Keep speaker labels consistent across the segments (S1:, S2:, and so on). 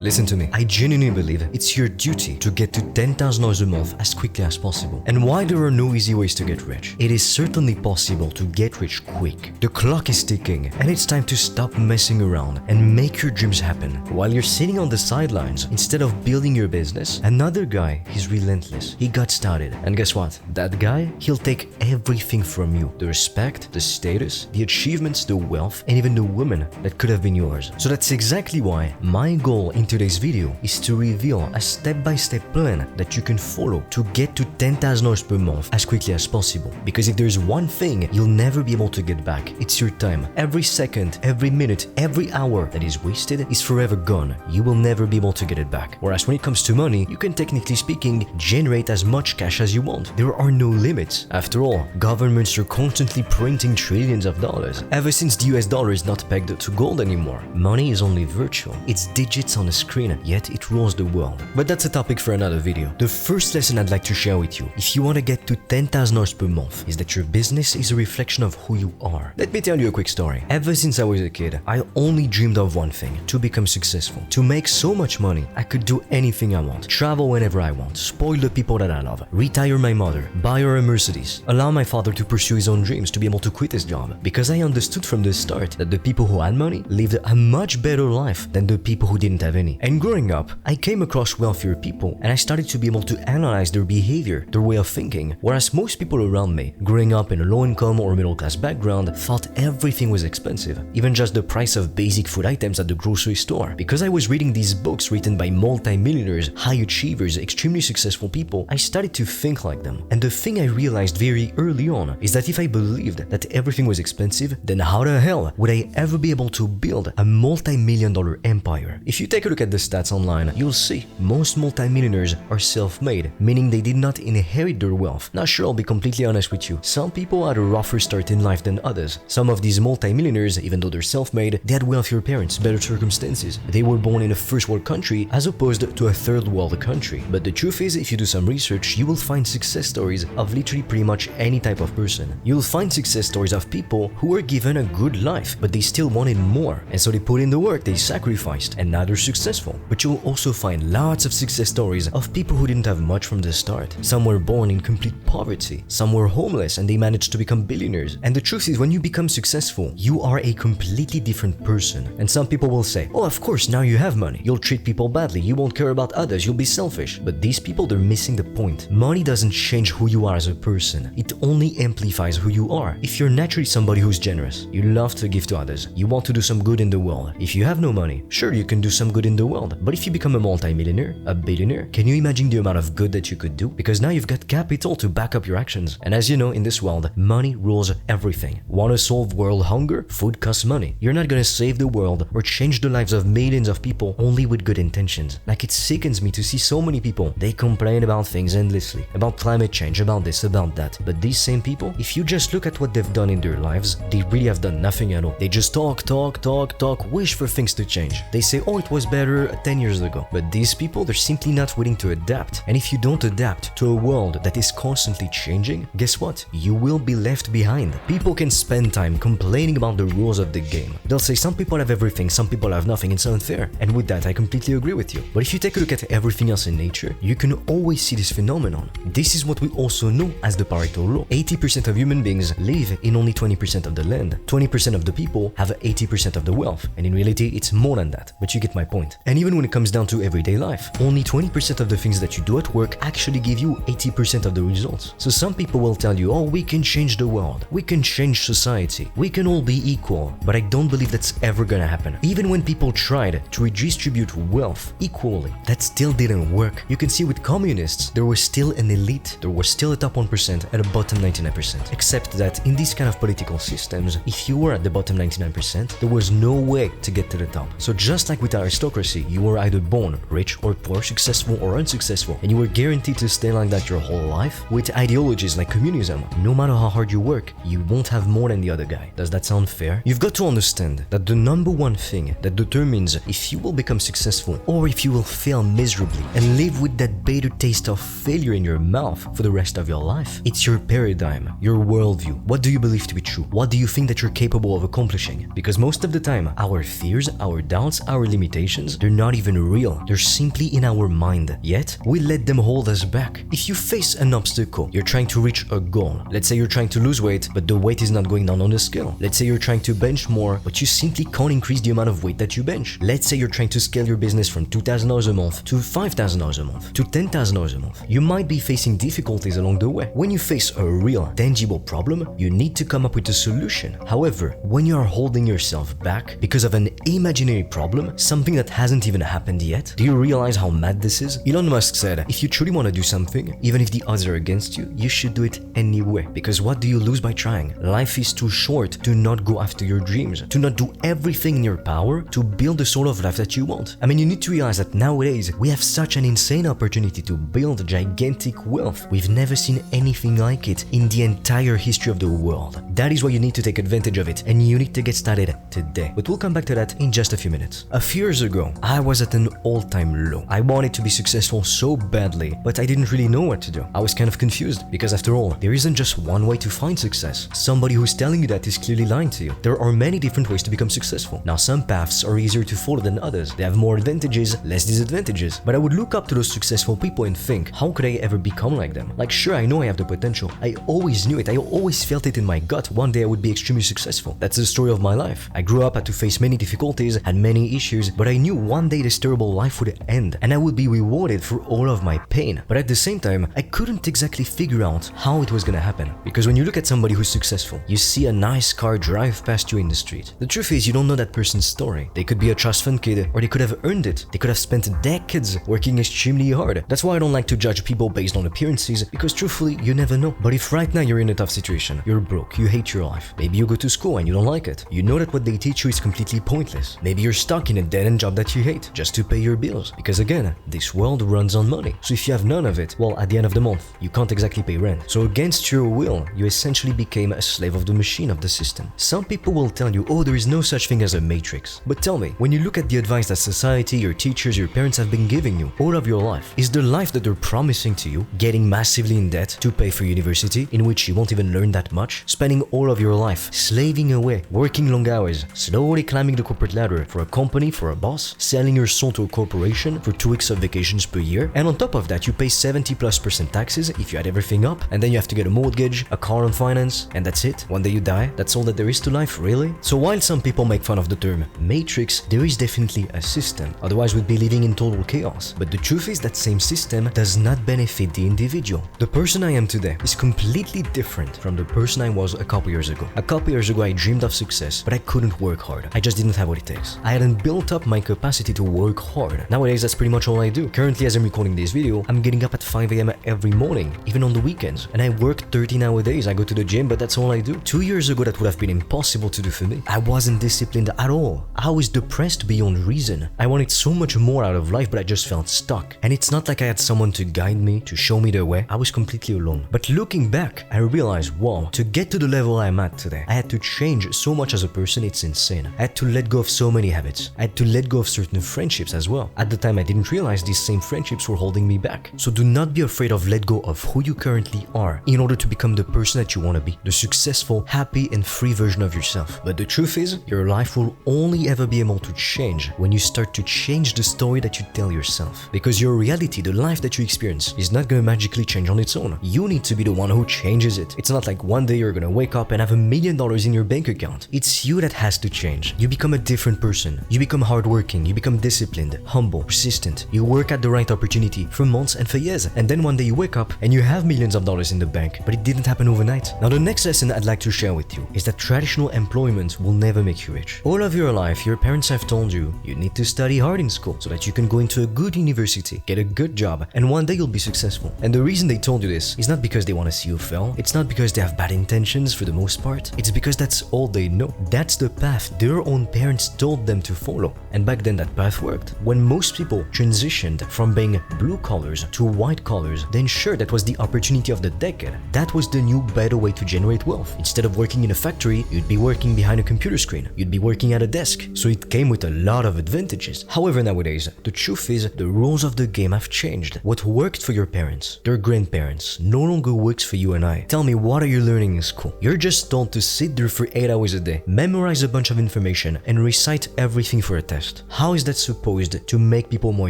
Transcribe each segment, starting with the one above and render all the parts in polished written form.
S1: Listen to me, I genuinely believe it's your duty to get to $10,000 a month as quickly as possible. And while there are no easy ways to get rich, it is certainly possible to get rich quick. The clock is ticking and it's time to stop messing around and make your dreams happen. While you're sitting on the sidelines, instead of building your business, another guy is relentless. He got started. And guess what? That guy, he'll take everything from you. The respect, the status, the achievements, the wealth, and even the woman that could have been yours. So that's exactly why my goal in today's video is to reveal a step-by-step plan that you can follow to get to $10,000 per month as quickly as possible. Because if there's one thing you'll never be able to get back, it's your time. Every second, every minute, every hour that is wasted is forever gone. You will never be able to get it back. Whereas when it comes to money, you can technically speaking generate as much cash as you want. There are no limits. After all, governments are constantly printing trillions of dollars. Ever since the US dollar is not pegged to gold anymore, money is only virtual. It's digits on a screen, yet it rules the world. But that's a topic for another video. The first lesson I'd like to share with you, if you want to get to $10,000 per month, is that your business is a reflection of who you are. Let me tell you a quick story. Ever since I was a kid, I only dreamed of one thing: to become successful. To make so much money, I could do anything I want, travel whenever I want, spoil the people that I love, retire my mother, buy her a Mercedes, allow my father to pursue his own dreams, to be able to quit his job. Because I understood from the start that the people who had money lived a much better life than the people who didn't have any. And growing up, I came across wealthier people and I started to be able to analyze their behavior, their way of thinking. Whereas most people around me, growing up in a low-income or middle-class background, thought everything was expensive, even just the price of basic food items at the grocery store. Because I was reading these books written by multi-millionaires, high achievers, extremely successful people, I started to think like them. And the thing I realized very early on is that if I believed that everything was expensive, then how the hell would I ever be able to build a multi-million-dollar empire? If you take a look at the stats online, you'll see most multimillionaires are self-made, meaning they did not inherit their wealth. Now sure, I'll be completely honest with you, some people had a rougher start in life than others. Some of these multimillionaires, even though they're self-made, they had wealthier parents, better circumstances. They were born in a first world country as opposed to a third world country. But the truth is, if you do some research, you will find success stories of literally pretty much any type of person. You'll find success stories of people who were given a good life, but they still wanted more, and so they put in the work, they sacrificed, and now they're successful. But you'll also find lots of success stories of people who didn't have much from the start. Some were born in complete poverty, some were homeless and they managed to become billionaires. And the truth is, when you become successful, you are a completely different person. And some people will say, oh, of course, now you have money, you'll treat people badly, you won't care about others, you'll be selfish. But these people, they're missing the point. Money doesn't change who you are as a person, it only amplifies who you are. If you're naturally somebody who's generous, you love to give to others, you want to do some good in the world, if you have no money, sure, you can do some good in the world. But if you become a multi-millionaire, a billionaire, can you imagine the amount of good that you could do? Because now you've got capital to back up your actions. And as you know, in this world, money rules everything. Want to solve world hunger? Food costs money. You're not gonna save the world or change the lives of millions of people only with good intentions. Like, it sickens me to see so many people, they complain about things endlessly, about climate change, about this, about that. But these same people, if you just look at what they've done in their lives, they really have done nothing at all. They just talk, wish for things to change. They say, oh, it was better 10 years ago. But these people, they're simply not willing to adapt. And if you don't adapt to a world that is constantly changing, guess what? You will be left behind. People can spend time complaining about the rules of the game. They'll say some people have everything, some people have nothing, it's unfair. And with that, I completely agree with you. But if you take a look at everything else in nature, you can always see this phenomenon. This is what we also know as the Pareto law. 80% of human beings live in only 20% of the land. 20% of the people have 80% of the wealth. And in reality, it's more than that. But you get my point. And even when it comes down to everyday life, only 20% of the things that you do at work actually give you 80% of the results. So some people will tell you, oh, we can change the world, we can change society, we can all be equal. But I don't believe that's ever gonna happen. Even when people tried to redistribute wealth equally, that still didn't work. You can see with communists, there was still an elite, there was still a top 1% and a bottom 99%. Except that in these kind of political systems, if you were at the bottom 99%, there was no way to get to the top. So just like with aristocracy, you were either born rich or poor, successful or unsuccessful, and you were guaranteed to stay like that your whole life. With ideologies like communism, no matter how hard you work, you won't have more than the other guy. Does that sound fair? You've got to understand that the number one thing that determines if you will become successful or if you will fail miserably and live with that bitter taste of failure in your mouth for the rest of your life, it's your paradigm, your worldview. What do you believe to be true? What do you think that you're capable of accomplishing? Because most of the time, our fears, our doubts, our limitations limitations, they're not even real. They're simply in our mind. Yet, we let them hold us back. If you face an obstacle, you're trying to reach a goal. Let's say you're trying to lose weight, but the weight is not going down on the scale. Let's say you're trying to bench more, but you simply can't increase the amount of weight that you bench. Let's say you're trying to scale your business from $2,000 a month to $5,000 a month to $10,000 a month. You might be facing difficulties along the way. When you face a real, tangible problem, you need to come up with a solution. However, when you are holding yourself back because of an imaginary problem, something that hasn't even happened yet, do you realize how mad this is? Elon Musk said, if you truly want to do something, even if the odds are against you, you should do it anyway. Because what do you lose by trying? Life is too short to not go after your dreams, to not do everything in your power to build the sort of life that you want. I mean, you need to realize that nowadays, we have such an insane opportunity to build gigantic wealth. We've never seen anything like it in the entire history of the world. That is why you need to take advantage of it, and you need to get started today. But we'll come back to that in just a few minutes. A few years ago, I was at an all-time low. I wanted to be successful so badly, but I didn't really know what to do. I was kind of confused, because after all, there isn't just one way to find success. Somebody who's telling you that is clearly lying to you. There are many different ways to become successful. Now, some paths are easier to follow than others. They have more advantages, less disadvantages. But I would look up to those successful people and think, how could I ever become like them? Like, sure, I know I have the potential. I always knew it. I always felt it in my gut. One day I would be extremely successful. That's the story of my life. I grew up, had to face many difficulties, had many issues, but I knew one day this terrible life would end and I would be rewarded for all of my pain. But at the same time, I couldn't exactly figure out how it was gonna happen. Because when you look at somebody who's successful, you see a nice car drive past you in the street. The truth is, you don't know that person's story. They could be a trust fund kid, or they could have earned it. They could have spent decades working extremely hard. That's why I don't like to judge people based on appearances, because truthfully, you never know. But if right now you're in a tough situation, you're broke, you hate your life, maybe you go to school and you don't like it, you know that what they teach you is completely pointless. Maybe you're stuck in a dead-end job that you hate, just to pay your bills. Because again, this world runs on money. So if you have none of it, well, at the end of the month, you can't exactly pay rent. So against your will, you essentially became a slave of the machine of the system. Some people will tell you, oh, there is no such thing as a matrix. But tell me, when you look at the advice that society, your teachers, your parents have been giving you all of your life, is the life that they're promising to you getting massively in debt to pay for university, in which you won't even learn that much, spending all of your life slaving away, working long hours, slowly climbing the corporate ladder for a company, for a boss, selling your soul to a corporation for 2 weeks of vacations per year, and on top of that you pay 70+% taxes if you add everything up, and then you have to get a mortgage, a car on finance, and that's it. One day you die, that's all that there is to life, really? So while some people make fun of the term matrix, there is definitely a system, otherwise we'd be living in total chaos. But the truth is that same system does not benefit the individual. The person I am today is completely different from the person I was a couple years ago. A couple years ago I dreamed of success, but I couldn't work hard. I just didn't have what it takes. I hadn't built up my capacity to work hard. Nowadays that's pretty much all I do. Currently, as I'm recording this video, I'm getting up at 5 AM every morning, even on the weekends, and I work 13-hour days. I go to the gym, but that's all I do. 2 years ago that would have been impossible to do for me. I wasn't disciplined at all. I was depressed beyond reason. I wanted so much more out of life, but I just felt stuck. And it's not like I had someone to guide me, to show me the way. I was completely alone. But looking back, I realized, wow, to get to the level I'm at today, I had to change so much as a person, it's insane. I had to let go of so many habits. I had to let go of certain friendships as well. At the time, I didn't realize these same friendships were holding me back. So do not be afraid of let go of who you currently are in order to become the person that you want to be, the successful, happy, and free version of yourself. But the truth is, your life will only ever be able to change when you start to change the story that you tell yourself. Because your reality, the life that you experience, is not going to magically change on its own. You need to be the one who changes it. It's not like one day you're going to wake up and have $1 million in your bank account. It's you that has to change. You become a different person. You become hardworking. You become disciplined, humble, persistent. You work at the right opportunity for months and for years. And then one day you wake up and you have millions of dollars in the bank. But it didn't happen overnight. Now the next lesson I'd like to share with you is that traditional employment will never make you rich. All of your life, your parents have told you you need to study hard in school so that you can go into a good university, get a good job, and one day you'll be successful. And the reason they told you this is not because they want to see you fail. It's not because they have bad intentions for the most part. It's because that's all they know. That's the path their own parents told them to follow. And back then that path worked. When most people transitioned from being blue collars to white collars, then sure, that was the opportunity of the decade. That was the new better way to generate wealth. Instead of working in a factory, you'd be working behind a computer screen. You'd be working at a desk. So it came with a lot of advantages. However, nowadays, the truth is the rules of the game have changed. What worked for your parents, their grandparents, no longer works for you and I. Tell me, what are you learning in school? You're just told to sit there for 8 hours a day, memorize a bunch of information, and recite everything for a test. How is that supposed to make people more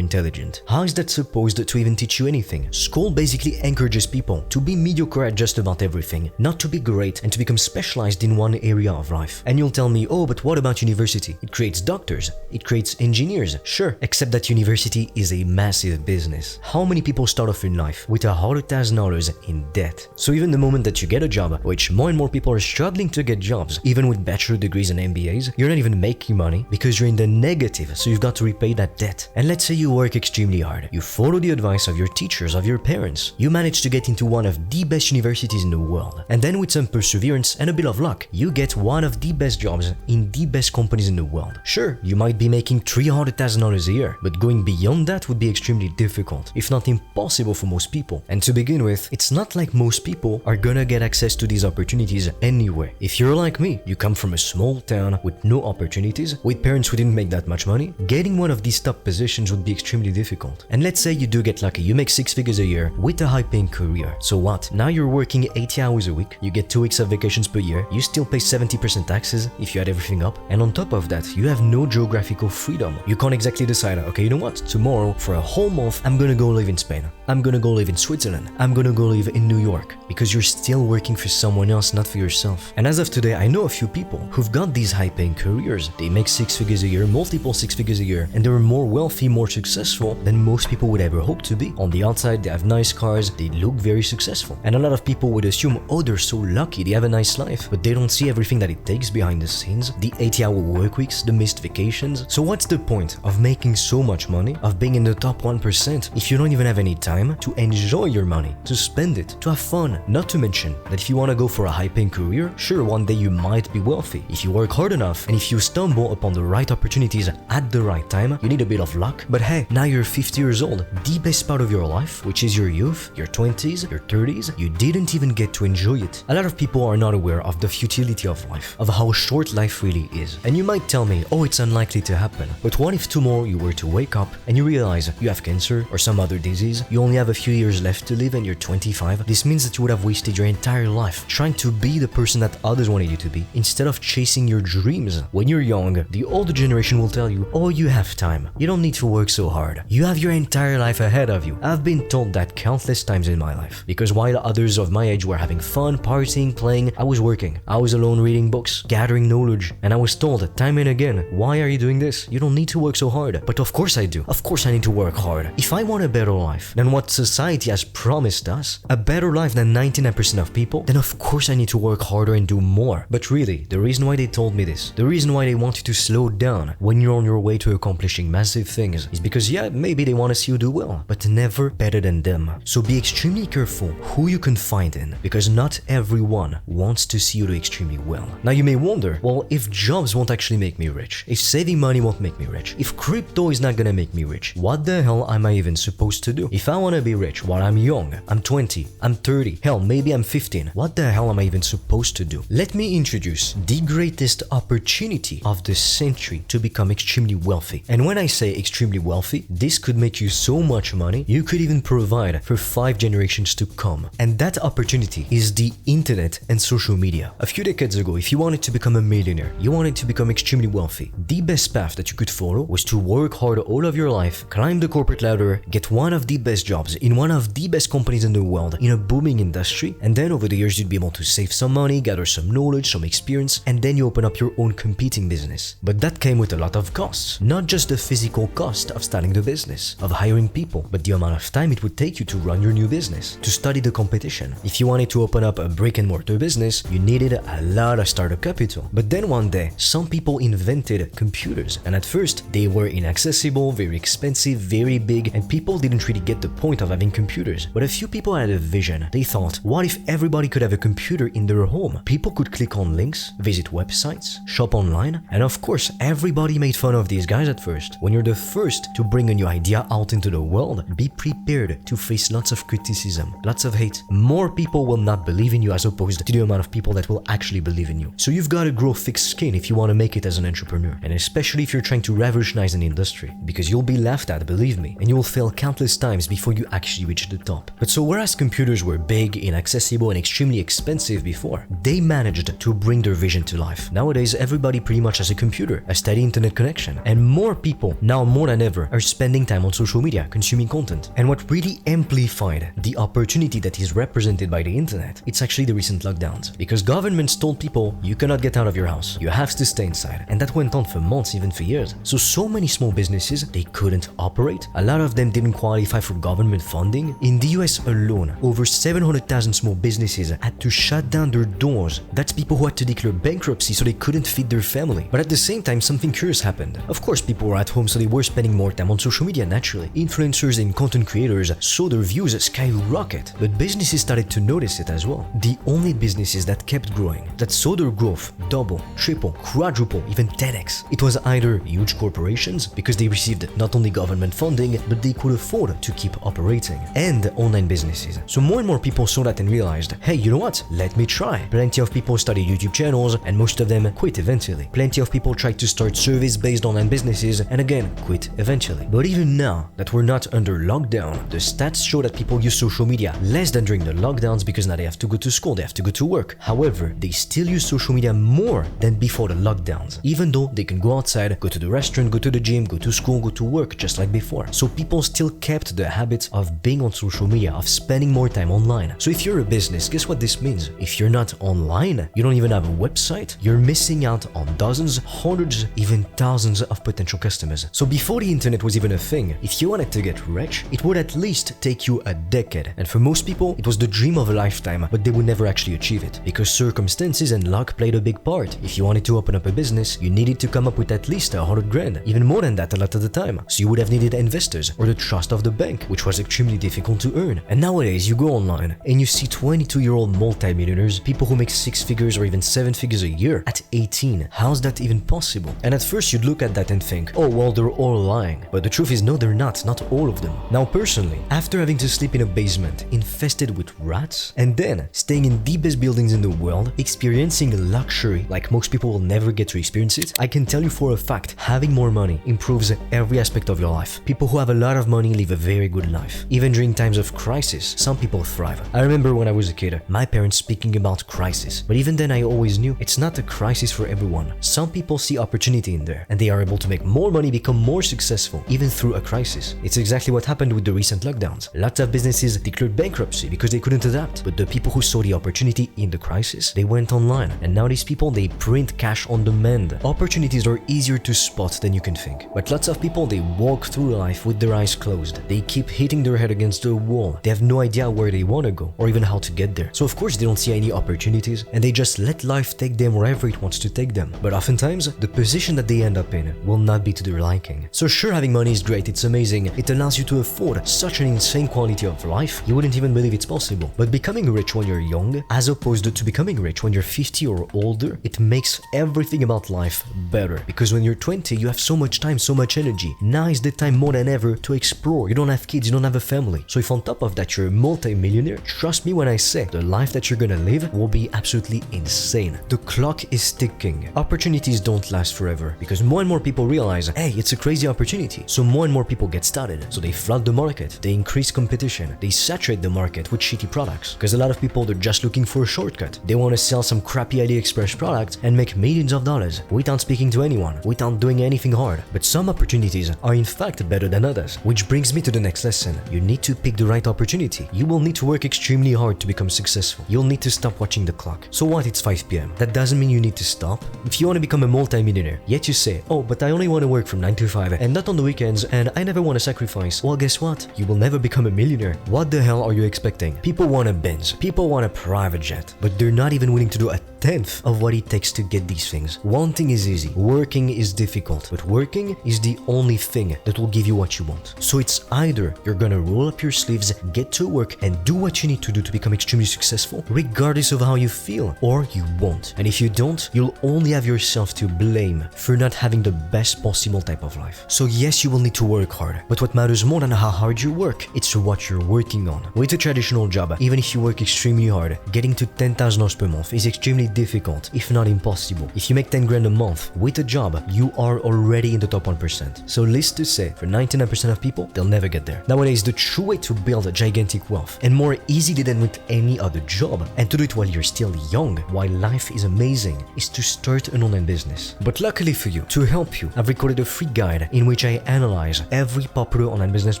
S1: intelligent? How is that supposed to even teach you anything? School basically encourages people to be mediocre at just about everything, not to be great and to become specialized in one area of life. And you'll tell me, oh, but what about university? It creates doctors, it creates engineers. Sure, except that university is a massive business. How many people start off in life with $100,000 in debt? So even the moment that you get a job, which more and more people are struggling to get jobs, even with bachelor degrees and MBAs, you're not even making money because you're in the negative, so you've got to repay that debt. And let's say you work extremely hard. You follow the advice of your teachers, of your parents. You manage to get into one of the best universities in the world. And then with some perseverance and a bit of luck, you get one of the best jobs in the best companies in the world. Sure, you might be making $300,000 a year, but going beyond that would be extremely difficult, if not impossible for most people. And to begin with, it's not like most people are gonna get access to these opportunities anyway. If you're like me, you come from a small town with no opportunities, with parents who didn't make that much money, getting one of these top positions would be extremely difficult. And let's say you do get lucky, you make 6 figures a year with a high-paying career. So what? Now you're working 80 hours a week, you get 2 weeks of vacations per year, you still pay 70% taxes if you add everything up, and on top of that, you have no geographical freedom. You can't exactly decide, okay, you know what? Tomorrow, for a whole month, I'm gonna go live in Spain. I'm gonna go live in Switzerland. I'm gonna go live in New York. Because you're still working for someone else, not for yourself. And as of today, I know a few people who've got these high-paying careers. They make 6 figures a year, multiple 6 figures a year, and they're more wealthy, more successful than most people would ever hope to be. On the outside, they have nice cars, they look very successful. And a lot of people would assume, oh, they're so lucky, they have a nice life, but they don't see everything that it takes behind the scenes, the 80-hour work weeks, the missed vacations. So what's the point of making so much money, of being in the top 1%, if you don't even have any time to enjoy your money, to spend it, to have fun? Not to mention that if you want to go for a high-paying career, sure, one day you might be wealthy. If you work hard enough, and if you stumble upon the right opportunities at the right time, you need a bit of luck, but hey, now you're 50 years old, the best part of your life, which is your youth, your 20s, your 30s, you didn't even get to enjoy it. A lot of people are not aware of the futility of life, of how short life really is. And you might tell me, oh, it's unlikely to happen, but what if tomorrow you were to wake up and you realize you have cancer or some other disease, you only have a few years left to live and you're 25? This means that you would have wasted your entire life trying to be the person that others wanted you to be, instead of chasing your dreams. When you're young, the older generation will tell you, oh, you have time, you don't need to work so hard, you have your entire life ahead of you. I've been told that countless times in my life, because while others of my age were having fun, partying, playing, I was working. I was alone reading books, gathering knowledge, and I was told time and again, why are you doing this? You don't need to work so hard. But of course I do. Of course I need to work hard. If I want a better life than what society has promised us, a better life than 99% of people, then of course I need to work harder and do more. But really, the reason why they told me this, the reason why they want you to slow down when you're on your way to accomplishing massive things, is because yeah, maybe they want to see you do well, but never better than them. So be extremely careful who you confide in, because not everyone wants to see you do extremely well. Now you may wonder, well, if jobs won't actually make me rich, if saving money won't make me rich, if crypto is not gonna make me rich, what the hell am I even supposed to do? If I wanna be rich while I'm young, I'm 20, I'm 30, hell, maybe I'm 15, what the hell am I even supposed to do? Let me introduce the greatest opportunity of the century to become extremely wealthy. And when I say extremely wealthy, this could make you so much money, you could even provide for 5 generations to come. And that opportunity is the internet and social media. A few decades ago, if you wanted to become a millionaire, you wanted to become extremely wealthy, the best path that you could follow was to work hard all of your life, climb the corporate ladder, get one of the best jobs in one of the best companies in the world, in a booming industry, and then over the years you'd be able to save some money, gather some knowledge, some experience, and then you open up your own competing business. But that came with a lot of costs. Not just the physical cost of starting the business, of hiring people, but the amount of time it would take you to run your new business, to study the competition. If you wanted to open up a brick and mortar business, you needed a lot of startup capital. But then one day, some people invented computers, and at first they were inaccessible, very expensive, very big, and people didn't really get the point of having computers. But a few people had a vision. They thought, what if everybody could have a computer in their home? People could click on links, visit websites, shop online, and of course everybody made fun of these guys at first. When you're the first to bring a new idea out into the world, be prepared to face lots of criticism, lots of hate. More people will not believe in you as opposed to the amount of people that will actually believe in you. So you've got to grow thick skin if you want to make it as an entrepreneur, and especially if you're trying to revolutionize an industry, because you'll be laughed at, believe me, and you will fail countless times before you actually reach the top. But so whereas computers were big, inaccessible, and extremely expensive before, they managed to bring their vision to life. Nowadays, everybody pretty much has a computer, a steady internet connection, online. And more people, now more than ever, are spending time on social media, consuming content. And what really amplified the opportunity that is represented by the internet, it's actually the recent lockdowns. Because governments told people, you cannot get out of your house, you have to stay inside. And that went on for months, even for years. So many small businesses, they couldn't operate. A lot of them didn't qualify for government funding. In the US alone, over 700,000 small businesses had to shut down their doors. That's people who had to declare bankruptcy so they couldn't feed their family. But at the same time, something curious happened. Of course, people were at home, so they were spending more time on social media naturally. Influencers and content creators saw their views skyrocket, but businesses started to notice it as well. The only businesses that kept growing, that saw their growth double, triple, quadruple, even 10x, it was either huge corporations, because they received not only government funding, but they could afford to keep operating, and online businesses. So more and more people saw that and realized, hey, you know what? Let me try. Plenty of people started YouTube channels, and most of them quit eventually. Plenty of people tried to start service-based online businesses, and again, quit eventually. But even now that we're not under lockdown, the stats show that people use social media less than during the lockdowns because now they have to go to school, they have to go to work. However, they still use social media more than before the lockdowns, even though they can go outside, go to the restaurant, go to the gym, go to school, go to work, just like before. So people still kept the habit of being on social media, of spending more time online. So if you're a business, guess what this means? If you're not online, you don't even have a website, you're missing out on dozens, hundreds, even thousands of potential customers. So before the internet was even a thing, if you wanted to get rich, it would at least take you a decade. And for most people, it was the dream of a lifetime, but they would never actually achieve it because circumstances and luck played a big part. If you wanted to open up a business, you needed to come up with at least 100 grand, even more than that a lot of the time. So you would have needed investors or the trust of the bank, which was extremely difficult to earn. And nowadays, you go online and you see 22-year-old multimillionaires, people who make 6 figures or even 7 figures a year at 18. How's that even possible? And at first you'd look at that and think, oh well, they're all lying. But the truth is, no, they're not all of them. Now personally, after having to sleep in a basement infested with rats, and then staying in the best buildings in the world, experiencing luxury like most people will never get to experience it, I can tell you for a fact, having more money improves every aspect of your life. People who have a lot of money live a very good life. Even during times of crisis, some people thrive. I remember when I was a kid, my parents speaking about crisis, but even then I always knew it's not a crisis for everyone. Some people see opportunity in there, and they are able to make more money, become more successful, even through a crisis. It's exactly what happened with the recent lockdowns. Lots of businesses declared bankruptcy because they couldn't adapt, but the people who saw the opportunity in the crisis, they went online, and now these people, they print cash on demand. Opportunities are easier to spot than you can think, but lots of people, they walk through life with their eyes closed. They keep hitting their head against the wall. They have no idea where they want to go or even how to get there. So of course they don't see any opportunities, and they just let life take them wherever it wants to take them. But oftentimes, the position that they end up in will not be to their liking. So sure, having money is great, it's amazing, it allows you to afford such an insane quality of life, you wouldn't even believe it's possible. But becoming rich when you're young, as opposed to becoming rich when you're 50 or older, it makes everything about life better. Because when you're 20, you have so much time, so much energy. Now is the time more than ever to explore. You don't have kids, you don't have a family. So if on top of that you're a multi-millionaire, trust me when I say the life that you're gonna live will be absolutely insane. The clock is ticking. Opportunities don't last forever because more and more people realize, hey, it's a crazy opportunity. So more and more people get started. So they flood the market, they increase competition, they saturate the market with shitty products. Because a lot of people, they're just looking for a shortcut. They want to sell some crappy AliExpress products and make millions of dollars without speaking to anyone, without doing anything hard. But some opportunities are in fact better than others. Which brings me to the next lesson. You need to pick the right opportunity. You will need to work extremely hard to become successful. You'll need to stop watching the clock. So what, it's 5 p.m. That doesn't mean you need to stop. If you want to become a multi-millionaire, yet you say, oh, but I only want to work from 9 to 5 and not on the weekends, and I never want to sacrifice. Well, guess what? You will never become a millionaire. What the hell are you expecting? People want a Benz, people want a private jet, but they're not even willing to do a tenth of what it takes to get these things. Wanting is easy, working is difficult, but working is the only thing that will give you what you want. So it's either you're gonna roll up your sleeves, get to work, and do what you need to do to become extremely successful, regardless of how you feel, or you won't. And if you don't, you'll only have yourself to blame for not having the best possible type of life. So yes, you will need to work hard, but what matters more than how hard you work, it's what you're working on. With a traditional job, even if you work extremely hard, getting to $10,000 per month is extremely difficult, if not impossible. If you make 10 grand a month with a job, you are already in the top 1%. So list to say, for 99% of people, they'll never get there. Nowadays, the true way to build a gigantic wealth, and more easily than with any other job, and to do it while you're still young, while life is amazing, is to start an online business. But luckily for you, to help you, I've recorded a free guide in which I analyze every popular online business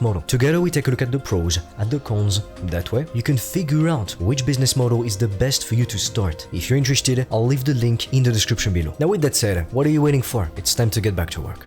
S1: model. Together we take a look at the pros, at the cons. That way, you can figure out which business model is the best for you to start. If you're interested, I'll leave the link in the description below. Now with that said, what are you waiting for? It's time to get back to work.